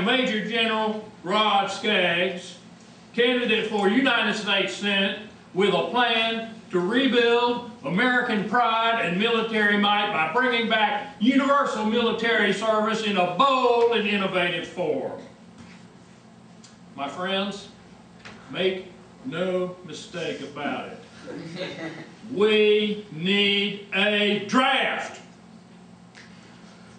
appointed Major General Rod Skaggs, candidate for United States Senate, with a plan to rebuild American pride and military might by bringing back universal military service in a bold and innovative form. My friends, make no mistake about it. We need a draft.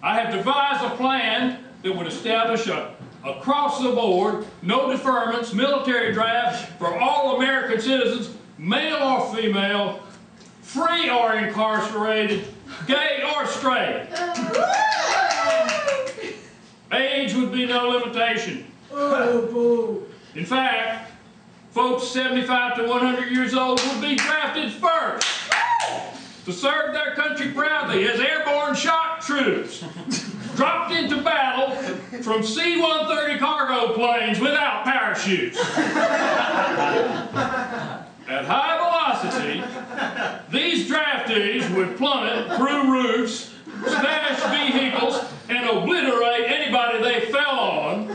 I have devised a plan that would establish a across-the-board, no deferments, military draft for all American citizens, male or female, free or incarcerated, gay or straight. Age would be no limitation. In fact, folks 75 to 100 years old would be drafted first to serve their country proudly as airborne shock troops, dropped into battle from C-130 cargo planes without parachutes. At high velocity, these draftees would plummet through roofs, smash vehicles, and obliterate anybody they fell on.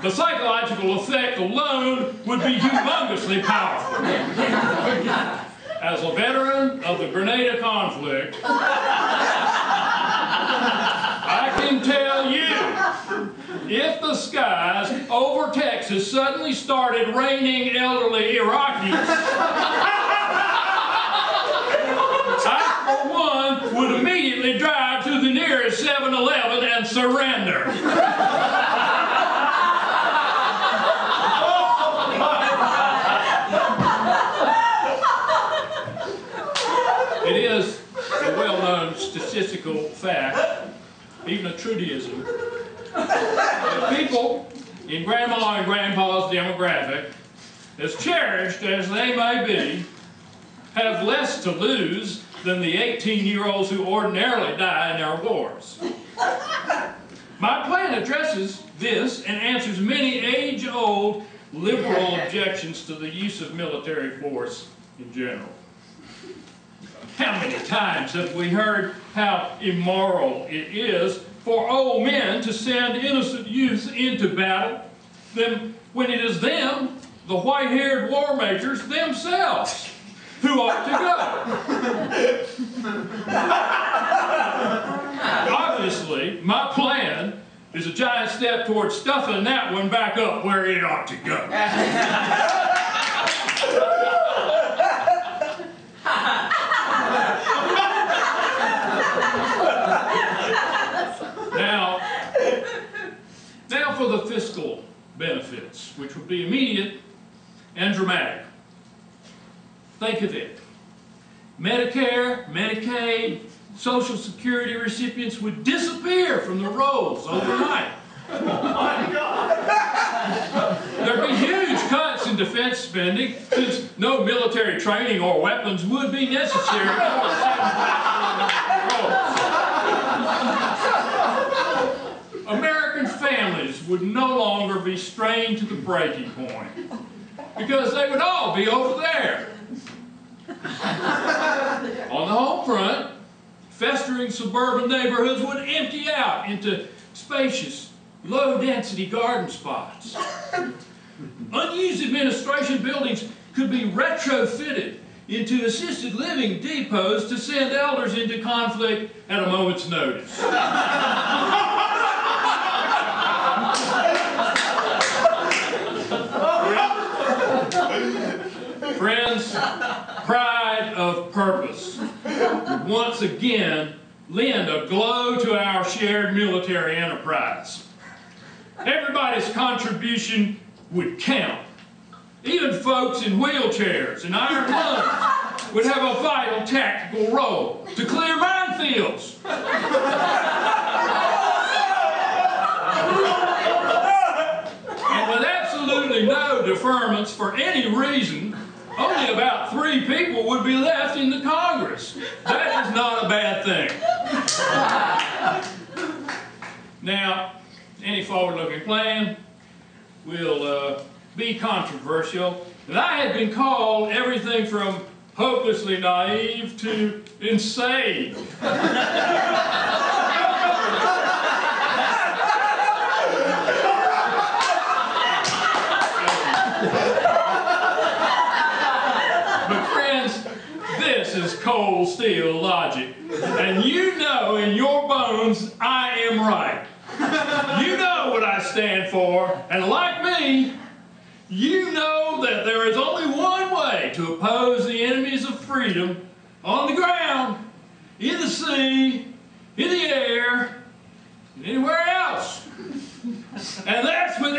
The psychological effect alone would be humongously powerful. As a veteran of the Grenada conflict, I can tell you, if the skies over Texas suddenly started raining elderly Iraqis, I, for one, would immediately drive to the nearest 7-Eleven and surrender. It is a well-known statistical fact, even a truism, that people in Grandma and Grandpa's demographic, as cherished as they may be, have less to lose than the 18-year-olds who ordinarily die in their wars. My plan addresses this and answers many age-old liberal objections to the use of military force in general. How many times have we heard how immoral it is for old men to send innocent youth into battle when it is them, the white-haired war makers themselves, who ought to go? Obviously, my plan is a giant step towards stuffing that one back up where it ought to go. Now for the fiscal benefits, which would be immediate and dramatic. Think of it. Medicare, Medicaid, Social Security recipients would disappear from the rolls overnight. Oh my God! There'd be huge cuts in defense spending, since no military training or weapons would be necessary for American families would no longer be strained to the breaking point, because they would all be over there. On the home front, festering suburban neighborhoods would empty out into spacious, low-density garden spots. Unused administration buildings could be retrofitted into assisted living depots to send elders into conflict at a moment's notice. Friends, pride of purpose would once again lend a glow to our shared military enterprise. Everybody's contribution would count. Even folks in wheelchairs and iron lungs would have a vital tactical role to clear minefields. And with absolutely no deferments for any reason, only about 3 people would be left in the Congress. That is not a bad thing. Now, any forward-looking plan will be controversial, and I have been called everything from hopelessly naive to insane. cold steel logic. And you know in your bones I am right. You know what I stand for, and like me, you know that there is only one way to oppose the enemies of freedom on the ground, in the sea, in the air, and anywhere else. And that's with